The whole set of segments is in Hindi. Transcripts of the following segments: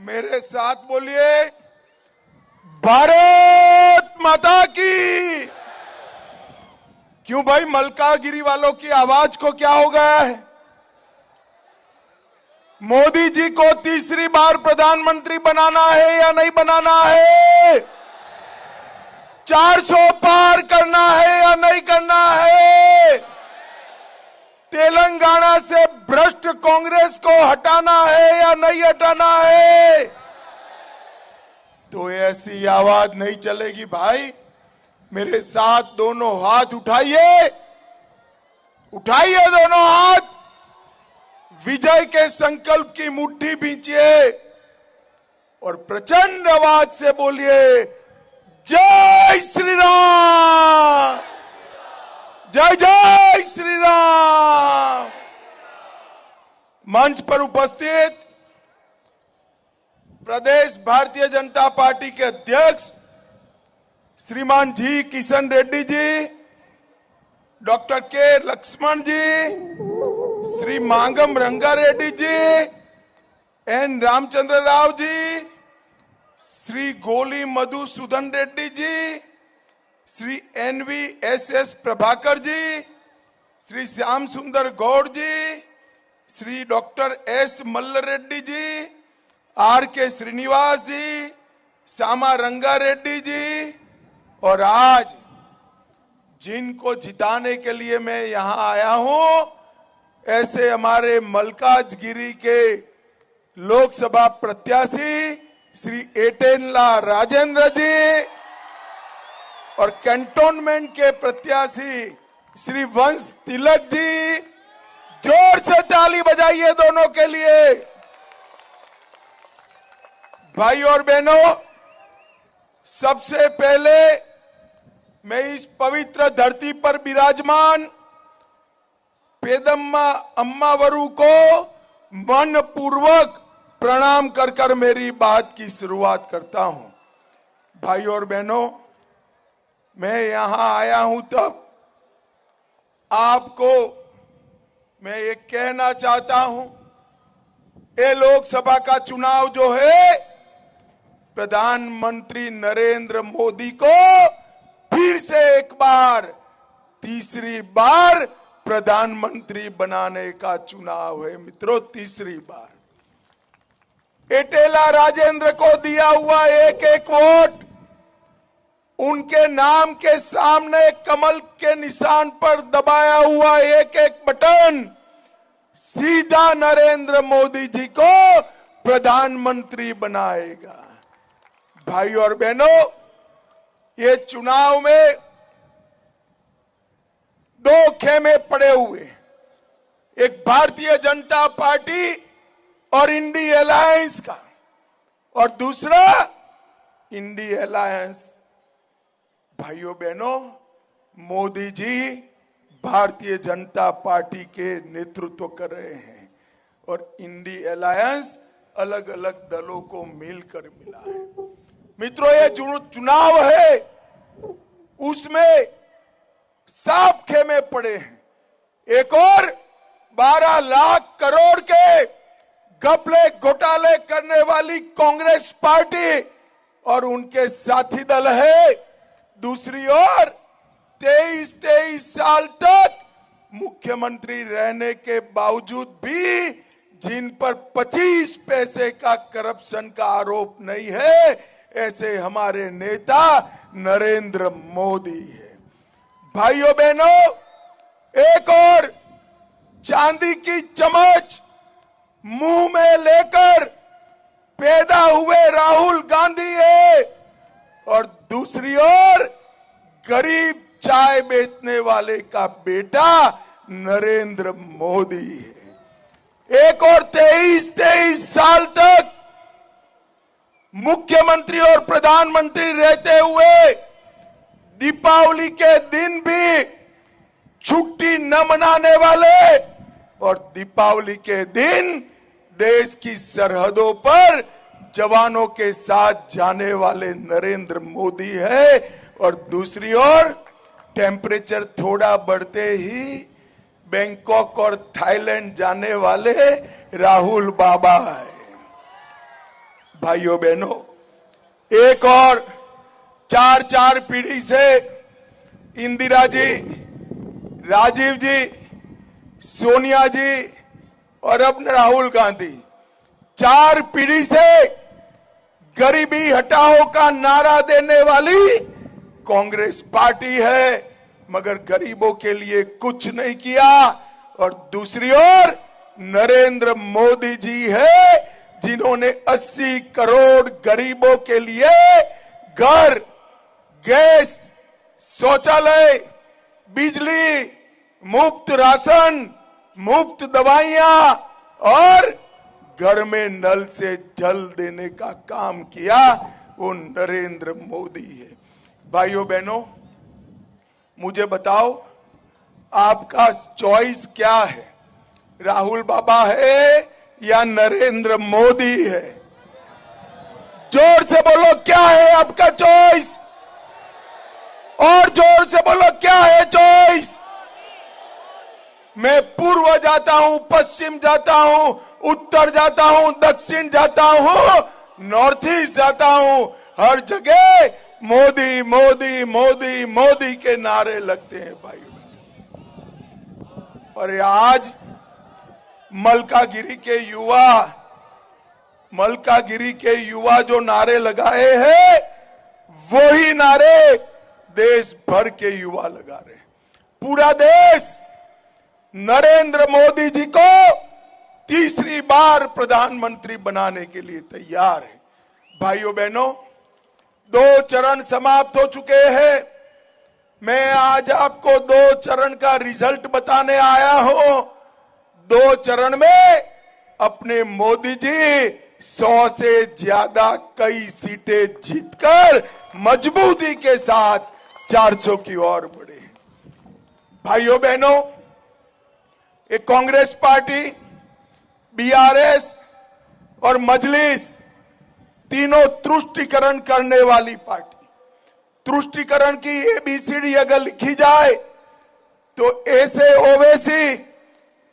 मेरे साथ बोलिए, भारत माता की। क्यों भाई, मलकागिरी वालों की आवाज को क्या हो गया है? मोदी जी को तीसरी बार प्रधानमंत्री बनाना है या नहीं बनाना है? 400 पार करना है या नहीं करना है? तेलंगाना से भ्रष्ट कांग्रेस को हटाना है या नहीं हटाना है? तो ऐसी आवाज नहीं चलेगी भाई। मेरे साथ दोनों हाथ उठाइए, उठाइए दोनों हाथ, विजय के संकल्प की मुट्ठी भींचिए और प्रचंड आवाज से बोलिए, जय श्री राम, जय जय श्री राम। मंच पर उपस्थित प्रदेश भारतीय जनता पार्टी के अध्यक्ष श्रीमान जी किशन रेड्डी जी, डॉक्टर के लक्ष्मण जी, श्री मांगम रंगा रेड्डी जी, एन रामचंद्र राव जी, श्री गोली मधुसूदन रेड्डी जी, श्री NVSS प्रभाकर जी, श्री श्याम सुंदर गौड़ जी, श्री डॉक्टर S मल्ल रेड्डी जी, RK श्रीनिवास जी, श्यामा रंगा रेड्डी जी, और आज जिनको जिताने के लिए मैं यहां आया हूं, ऐसे हमारे मलकाजगिरी के लोकसभा प्रत्याशी श्री एटेनला राजेंद्र जी और कैंटोनमेंट के प्रत्याशी श्री वंश तिलक जी। जोर से ताली बजाइए दोनों के लिए। भाई और बहनों, सबसे पहले मैं इस पवित्र धरती पर विराजमान पेदम्मा अम्मावरू को मन पूर्वक प्रणाम कर कर मेरी बात की शुरुआत करता हूं। भाई और बहनों, मैं यहां आया हूं तब आपको मैं ये कहना चाहता हूं, ये लोकसभा का चुनाव जो है, प्रधानमंत्री नरेंद्र मोदी को फिर से एक बार, तीसरी बार प्रधानमंत्री बनाने का चुनाव है। मित्रों, तीसरी बार एटेला राजेंद्र को दिया हुआ एक एक वोट, उनके नाम के सामने कमल के निशान पर दबाया हुआ एक एक बटन सीधा नरेंद्र मोदी जी को प्रधानमंत्री बनाएगा। भाई और बहनों, ये चुनाव में दो खेमे पड़े हुए, एक भारतीय जनता पार्टी और इंडी अलायंस का, और दूसरा इंडी अलायंस। भाइयों बहनों, मोदी जी भारतीय जनता पार्टी के नेतृत्व कर रहे हैं और इंडी अलायंस अलग अलग दलों को मिलकर मिला है। मित्रों, ये जो चुनाव है उसमें साफ खेमे पड़े हैं। एक और 12 लाख करोड़ के घपले घोटाले करने वाली कांग्रेस पार्टी और उनके साथी दल है। दूसरी ओर 23 साल तक मुख्यमंत्री रहने के बावजूद भी जिन पर 25 पैसे का करप्शन का आरोप नहीं है, ऐसे हमारे नेता नरेंद्र मोदी है। भाइयों बहनों, एक और चांदी की चम्मच मुंह में लेकर पैदा हुए राहुल गांधी है और दूसरी ओर गरीब चाय बेचने वाले का बेटा नरेंद्र मोदी है। एक और 23 साल तक मुख्यमंत्री और प्रधानमंत्री रहते हुए दीपावली के दिन भी छुट्टी न मनाने वाले और दीपावली के दिन देश की सरहदों पर जवानों के साथ जाने वाले नरेंद्र मोदी है और दूसरी ओर टेम्परेचर थोड़ा बढ़ते ही बैंकॉक और थाईलैंड जाने वाले राहुल बाबा है। भाइयों बहनों, एक और चार पीढ़ी से इंदिरा जी, राजीव जी, सोनिया जी और अब राहुल गांधी, 4 पीढ़ी से गरीबी हटाओ का नारा देने वाली कांग्रेस पार्टी है, मगर गरीबों के लिए कुछ नहीं किया। और दूसरी ओर नरेंद्र मोदी जी है, जिन्होंने 80 करोड़ गरीबों के लिए घर, गैस, शौचालय, बिजली, मुफ्त राशन, मुफ्त दवाइयां और घर में नल से जल देने का काम किया, वो नरेंद्र मोदी है। भाइयों बहनों, मुझे बताओ आपका चॉइस क्या है? राहुल बाबा है या नरेंद्र मोदी है? जोर से बोलो, क्या है आपका चॉइस? और जोर से बोलो, क्या है चॉइस? मैं पूर्व जाता हूं, पश्चिम जाता हूं, उत्तर जाता हूं, दक्षिण जाता हूं, नॉर्थ ईस्ट जाता हूं, हर जगह मोदी मोदी मोदी मोदी के नारे लगते हैं भाइयों। और आज मलकागिरी के युवा जो नारे लगाए हैं, वही नारे देश भर के युवा लगा रहे हैं। पूरा देश नरेंद्र मोदी जी को तीसरी बार प्रधानमंत्री बनाने के लिए तैयार है। भाइयों बहनों, 2 चरण समाप्त हो चुके हैं। मैं आज आपको 2 चरण का रिजल्ट बताने आया हूं। 2 चरण में अपने मोदी जी 100 से ज्यादा कई सीटें जीतकर मजबूती के साथ 400 की ओर बढ़े। भाइयों बहनों, एक कांग्रेस पार्टी, बीआरएस और मजलिस तीनों तुष्टीकरण करने वाली पार्टी। तुष्टीकरण की एबीसीडी अगर लिखी जाए तो ए से ओवैसी,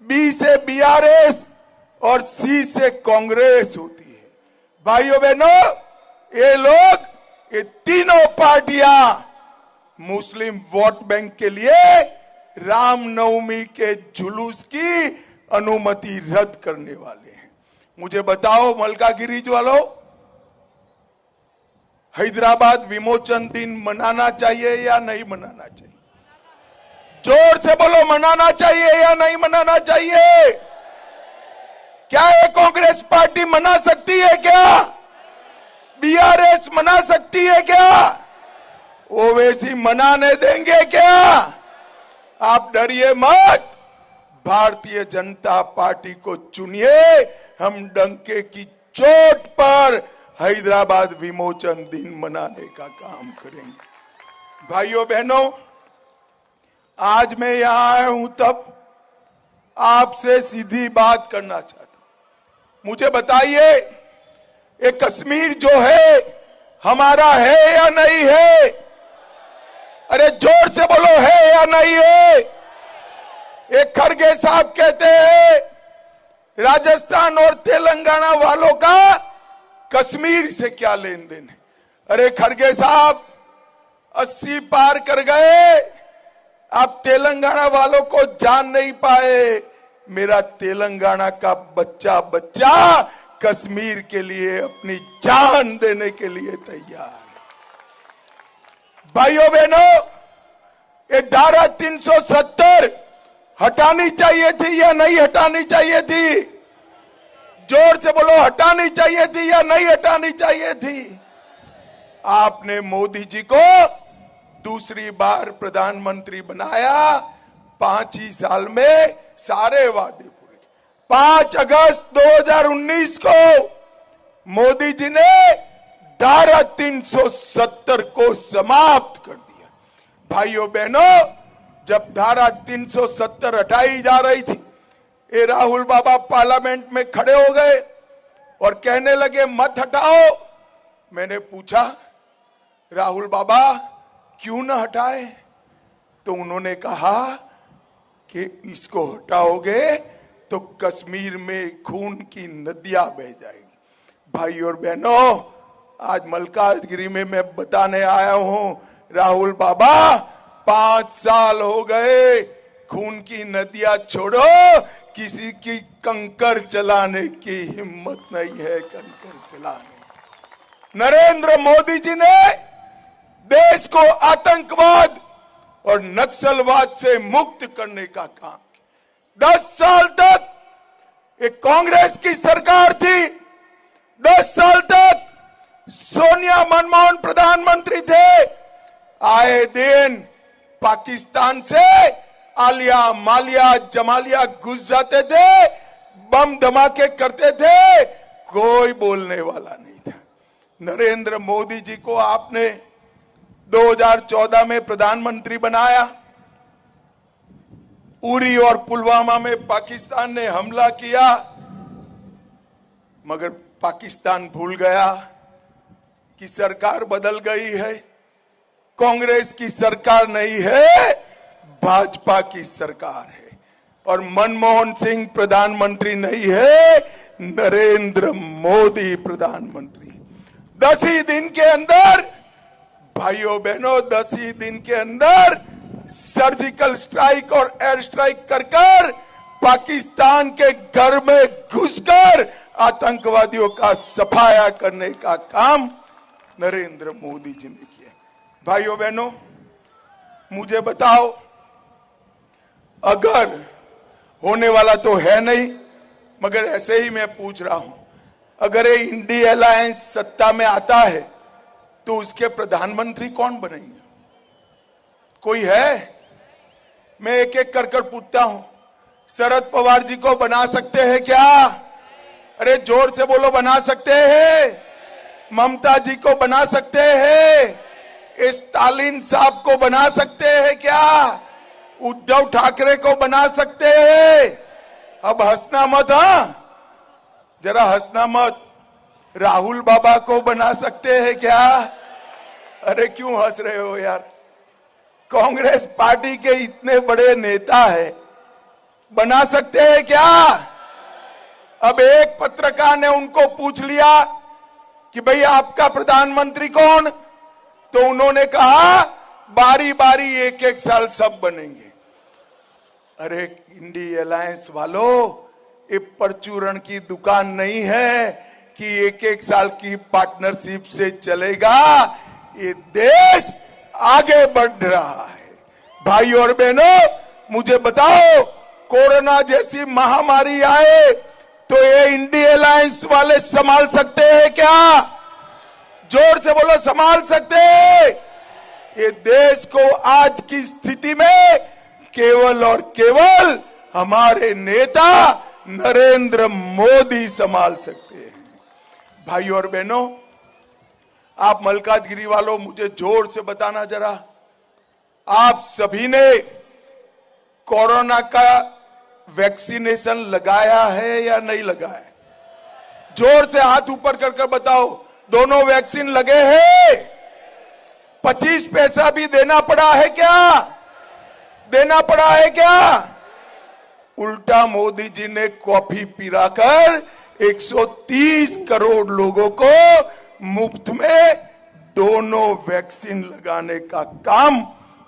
बी से बीआरएस और सी से कांग्रेस होती है। भाइयों बहनों, ये तीनों पार्टियां मुस्लिम वोट बैंक के लिए रामनवमी के जुलूस की अनुमति रद्द करने वाले हैं। मुझे बताओ मलकागिरी वालों, हैदराबाद विमोचन दिन मनाना चाहिए या नहीं मनाना चाहिए? जोर से बोलो, मनाना चाहिए या नहीं मनाना चाहिए? क्या ये कांग्रेस पार्टी मना सकती है क्या? बीआरएस मना सकती है क्या? ओवैसी मनाने देंगे क्या? आप डरिए मत, भारतीय जनता पार्टी को चुनिए। हम डंके की चोट पर हैदराबाद विमोचन दिन मनाने का काम करेंगे। भाइयों बहनों, आज मैं यहां आया हूं तब आपसे सीधी बात करना चाहता हूं। मुझे बताइए, ये कश्मीर जो है हमारा है या नहीं है? अरे जोर से बोलो, है या नहीं है? एक खड़गे साहब कहते हैं राजस्थान और तेलंगाना वालों का कश्मीर से क्या लेन देन है। अरे खड़गे साहब, 80 पार कर गए, आप तेलंगाना वालों को जान नहीं पाए। मेरा तेलंगाना का बच्चा कश्मीर के लिए अपनी जान देने के लिए तैयार है। भाइयों बहनों, ये धारा 370 हटानी चाहिए थी या नहीं हटानी चाहिए थी? जोर से बोलो, हटानी चाहिए थी या नहीं हटानी चाहिए थी? आपने मोदी जी को दूसरी बार प्रधानमंत्री बनाया, 5 ही साल में सारे वादे पूरे। 5 अगस्त 2019 को मोदी जी ने धारा 370 को समाप्त कर दिया। भाइयों बहनों, जब धारा 370 हटाई जा रही थी, ये राहुल बाबा पार्लियामेंट में खड़े हो गए और कहने लगे मत हटाओ। मैंने पूछा, राहुल बाबा क्यों न हटाए? तो उन्होंने कहा कि इसको हटाओगे तो कश्मीर में खून की नदियां बह जाएगी। भाई और बहनों, आज मल्काजगिरी में मैं बताने आया हूं, राहुल बाबा 5 साल हो गए, खून की नदियां छोड़ो, किसी की कंकर चलाने की हिम्मत नहीं है, कंकर चलाने। नरेंद्र मोदी जी ने देश को आतंकवाद और नक्सलवाद से मुक्त करने का काम किया। 10 साल तक एक कांग्रेस की सरकार थी, 10 साल तक सोनिया मनमोहन प्रधानमंत्री थे। आए दिन पाकिस्तान से आलिया मालिया जमालिया घुस जाते थे, बम धमाके करते थे, कोई बोलने वाला नहीं था। नरेंद्र मोदी जी को आपने 2014 में प्रधानमंत्री बनाया। उरी और पुलवामा में पाकिस्तान ने हमला किया, मगर पाकिस्तान भूल गया कि सरकार बदल गई है। कांग्रेस की सरकार नहीं है, भाजपा की सरकार है। और मनमोहन सिंह प्रधानमंत्री नहीं है, नरेंद्र मोदी प्रधानमंत्री। 10 ही दिन के अंदर, भाइयों बहनों, 10 ही दिन के अंदर सर्जिकल स्ट्राइक और एयर स्ट्राइक कर पाकिस्तान के घर में घुसकर आतंकवादियों का सफाया करने का काम नरेंद्र मोदी जी ने किया। भाइयों बहनों, मुझे बताओ, अगर होने वाला तो है नहीं, मगर ऐसे ही मैं पूछ रहा हूं, अगर ये इंडिया अलायंस सत्ता में आता है तो उसके प्रधानमंत्री कौन बनेंगे? कोई है? मैं एक एक कर पूछता हूं। शरद पवार जी को बना सकते हैं क्या? अरे जोर से बोलो, बना सकते हैं? ममता जी को बना सकते हैं? स्टालिन साहब को बना सकते हैं क्या? उद्धव ठाकरे को बना सकते हैं? अब हंसना मत, जरा हंसना मत। राहुल बाबा को बना सकते हैं क्या? अरे क्यों हंस रहे हो यार? कांग्रेस पार्टी के इतने बड़े नेता है, बना सकते हैं क्या? अब एक पत्रकार ने उनको पूछ लिया कि भाई आपका प्रधानमंत्री कौन? तो उन्होंने कहा बारी बारी एक एक साल सब बनेंगे। अरे इंडिया अलायंस वालों, ये परचूरण की दुकान नहीं है कि एक एक साल की पार्टनरशिप से चलेगा। ये देश आगे बढ़ रहा है। भाई और बहनों, मुझे बताओ, कोरोना जैसी महामारी आए तो ये इंडिया अलायंस वाले संभाल सकते हैं क्या? जोर से बोलो, संभाल सकते हैं? ये देश को आज की स्थिति में केवल और केवल हमारे नेता नरेंद्र मोदी संभाल सकते हैं। भाई और बहनों, आप मल्काजगिरी वालों, मुझे जोर से बताना जरा, आप सभी ने कोरोना का वैक्सीनेशन लगाया है या नहीं लगाया? जोर से हाथ ऊपर कर बताओ, दोनों वैक्सीन लगे हैं? 25 पैसा भी देना पड़ा है क्या? देना पड़ा है क्या? उल्टा मोदी जी ने कॉफी पिलाकर 130 करोड़ लोगों को मुफ्त में दोनों वैक्सीन लगाने का काम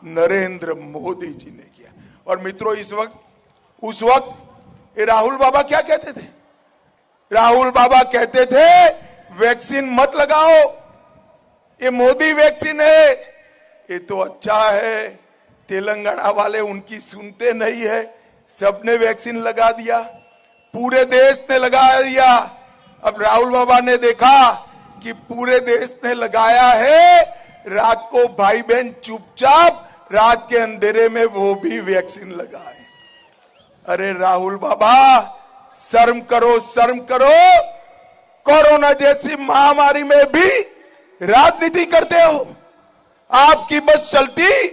नरेंद्र मोदी जी ने किया। और मित्रों, उस वक्त ये राहुल बाबा क्या कहते थे? राहुल बाबा कहते थे वैक्सीन मत लगाओ, ये मोदी वैक्सीन है। ये तो अच्छा है, तेलंगाना वाले उनकी सुनते नहीं है, सबने वैक्सीन लगा दिया, पूरे देश ने लगा दिया। अब राहुल बाबा ने देखा कि पूरे देश ने लगाया है, रात को भाई बहन चुपचाप रात के अंधेरे में वो भी वैक्सीन लगाए। अरे राहुल बाबा, शर्म करो, शर्म करो। कोरोना जैसी महामारी में भी राजनीति करते हो। आपकी बस चलती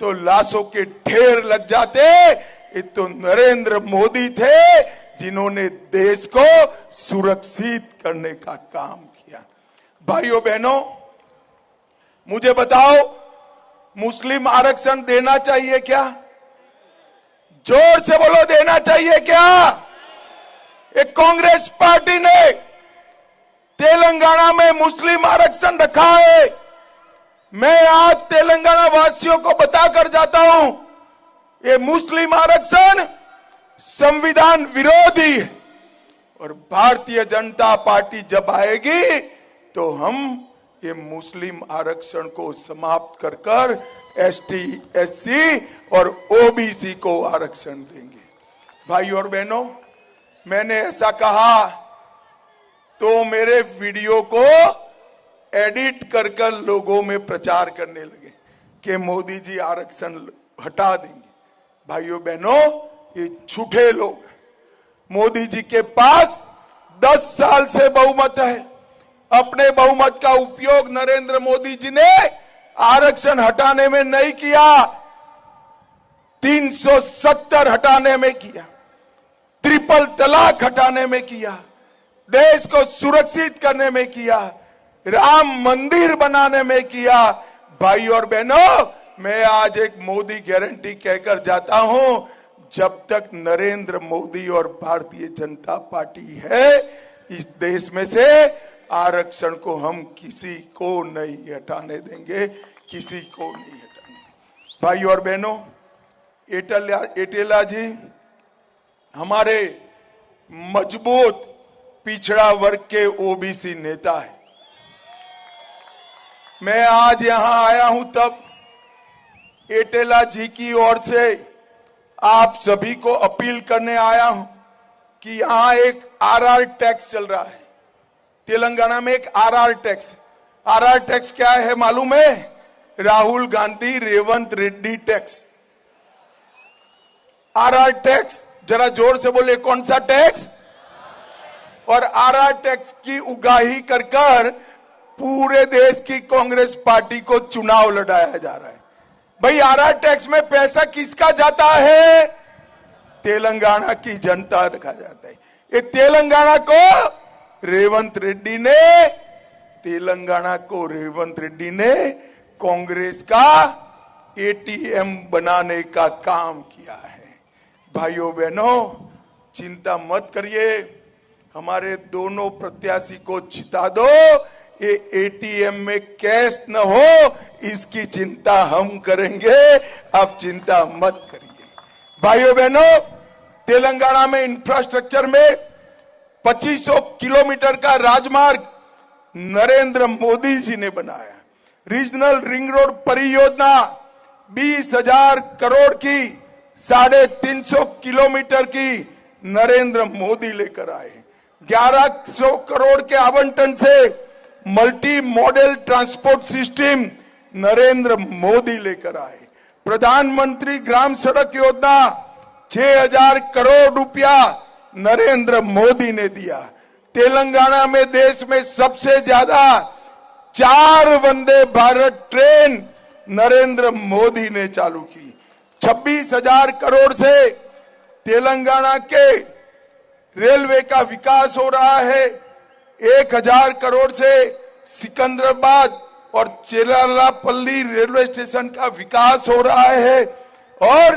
तो लाशों के ढेर लग जाते। ये तो नरेंद्र मोदी थे जिन्होंने देश को सुरक्षित करने का काम किया। भाइयों बहनों, मुझे बताओ, मुस्लिम आरक्षण देना चाहिए क्या? जोर से बोलो, देना चाहिए क्या? एक कांग्रेस पार्टी ने तेलंगाना में मुस्लिम आरक्षण रखा है। मैं आज तेलंगाना वासियों को बताकर जाता हूं, ये मुस्लिम आरक्षण संविधान विरोधी है और भारतीय जनता पार्टी जब आएगी तो हम ये मुस्लिम आरक्षण को समाप्त कर कर एसटी, एससी और ओबीसी को आरक्षण देंगे। भाई और बहनों, मैंने ऐसा कहा तो मेरे वीडियो को एडिट कर कर लोगों में प्रचार करने लगे कि मोदी जी आरक्षण हटा देंगे। भाइयों बहनों, ये झूठे लोग हैं। मोदी जी के पास 10 साल से बहुमत है। अपने बहुमत का उपयोग नरेंद्र मोदी जी ने आरक्षण हटाने में नहीं किया, 370 हटाने में किया, ट्रिपल तलाक हटाने में किया, देश को सुरक्षित करने में किया, राम मंदिर बनाने में किया। भाई और बहनों, मैं आज एक मोदी गारंटी कहकर जाता हूं, जब तक नरेंद्र मोदी और भारतीय जनता पार्टी है इस देश में से आरक्षण को हम किसी को नहीं हटाने देंगे, किसी को नहीं हटाने। भाई और बहनों, एटेला जी हमारे मजबूत पिछड़ा वर्ग के ओबीसी नेता है। मैं आज यहां आया हूं तब एटेला जी की ओर से आप सभी को अपील करने आया हूं कि यहां एक आरआर टैक्स चल रहा है। तेलंगाना में एक आरआर टैक्स। आरआर टैक्स क्या है मालूम है? Rahul Gandhi Revanth Reddy tax. RR tax, जरा जोर से बोले, कौन सा टैक्स? और आरआर टैक्स की उगाही कर कर पूरे देश की कांग्रेस पार्टी को चुनाव लड़ाया जा रहा है। भाई, आरआर टैक्स में पैसा किसका जाता है? तेलंगाना की जनता रखा जाता है। ये तेलंगाना को रेवंत रेड्डी ने कांग्रेस का एटीएम बनाने का काम किया है। भाइयों बहनों, चिंता मत करिए, हमारे दोनों प्रत्याशी को जिता दो, ये एटीएम में कैश न हो इसकी चिंता हम करेंगे, आप चिंता मत करिए। भाइयों बहनों, तेलंगाना में इंफ्रास्ट्रक्चर में 2500 किलोमीटर का राजमार्ग नरेंद्र मोदी जी ने बनाया। रीजनल रिंग रोड परियोजना 20,000 करोड़ की 350 किलोमीटर की नरेंद्र मोदी लेकर आए। 1100 करोड़ के आवंटन से multi modal transport system Narendra Modi लेकर आए। प्रधानमंत्री ग्राम सड़क योजना 6,000 करोड़ रुपया नरेंद्र मोदी ने दिया। तेलंगाना में देश में सबसे ज्यादा 4 वंदे भारत ट्रेन नरेंद्र मोदी ने चालू की। 26,000 करोड़ से तेलंगाना के रेलवे का विकास हो रहा है। 1,000 करोड़ से सिकंदराबाद और चेरालापल्ली रेलवे स्टेशन का विकास हो रहा है और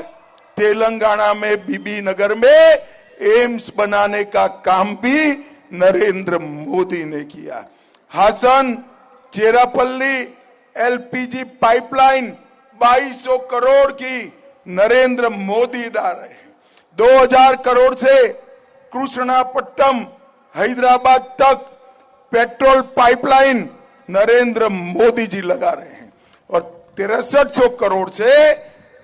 तेलंगाना में बीबी नगर में एम्स बनाने का काम भी नरेंद्र मोदी ने किया। हासन चेरापल्ली एलपीजी पाइपलाइन 2200 करोड़ की नरेंद्र दार रहे हैं। 2000 करोड़ से कृष्णापट्टनम हैदराबाद तक पेट्रोल पाइपलाइन नरेंद्र मोदी जी लगा रहे हैं और 6300 करोड़ से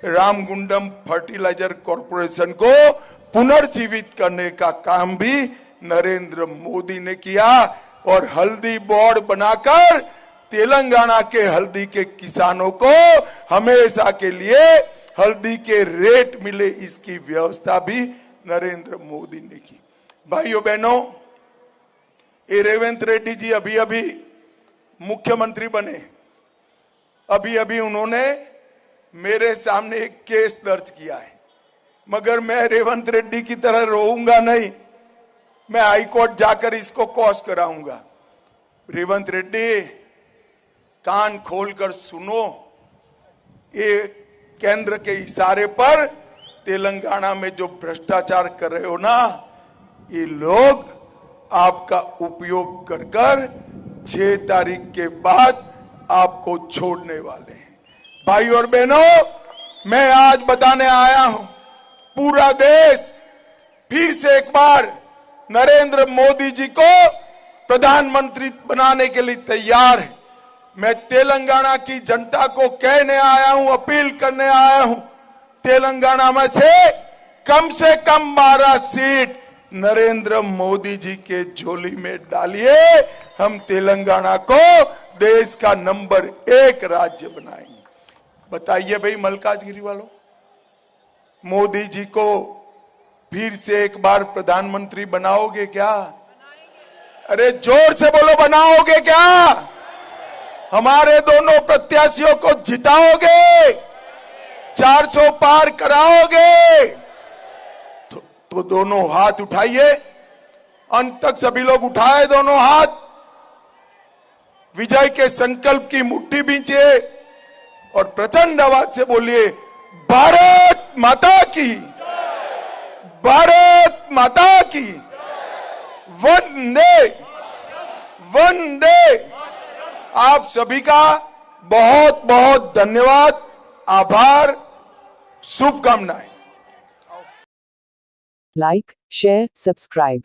रामगुंडम फर्टिलाइजर कॉर्पोरेशन को पुनर्जीवित करने का काम भी नरेंद्र मोदी ने किया और हल्दी बोर्ड बनाकर तेलंगाना के हल्दी के किसानों को हमेशा के लिए हल्दी के रेट मिले, इसकी व्यवस्था भी नरेंद्र मोदी ने की। भाइयों बहनों, ये रेवंत रेड्डी जी अभी अभी मुख्यमंत्री बने। अभी अभी उन्होंने मेरे सामने एक केस दर्ज किया है, मगर मैं रेवंत रेड्डी की तरह रोऊंगा नहीं, मैं हाईकोर्ट जाकर इसको कॉज कराऊंगा। रेवंत रेड्डी, कान खोलकर सुनो, ये केंद्र के इशारे पर तेलंगाना में जो भ्रष्टाचार कर रहे हो ना, ये लोग आपका उपयोग कर कर 6 तारीख के बाद आपको छोड़ने वाले हैं। भाई और बहनों, मैं आज बताने आया हूं, पूरा देश फिर से एक बार नरेंद्र मोदी जी को प्रधानमंत्री बनाने के लिए तैयार है। मैं तेलंगाना की जनता को कहने आया हूं, अपील करने आया हूं, तेलंगाना में से कम 12 सीट नरेंद्र मोदी जी के झोली में डालिए। हम तेलंगाना को देश का नंबर 1 राज्य बनाएंगे। बताइए भाई मल्काजगिरी वालों, मोदी जी को फिर से एक बार प्रधानमंत्री बनाओगे क्या? अरे जोर से बोलो, बनाओगे क्या? हमारे दोनों प्रत्याशियों को जिताओगे? 400 पार कराओगे? तो दोनों हाथ उठाइए, अंत तक सभी लोग उठाए दोनों हाथ, विजय के संकल्प की मुट्ठी बींचिए और प्रचंड आवाज से बोलिए, भारत माता की, भारत माता की, वंदे वंदे। आप सभी का बहुत बहुत धन्यवाद, आभार, शुभकामनाएं। Like, share, subscribe.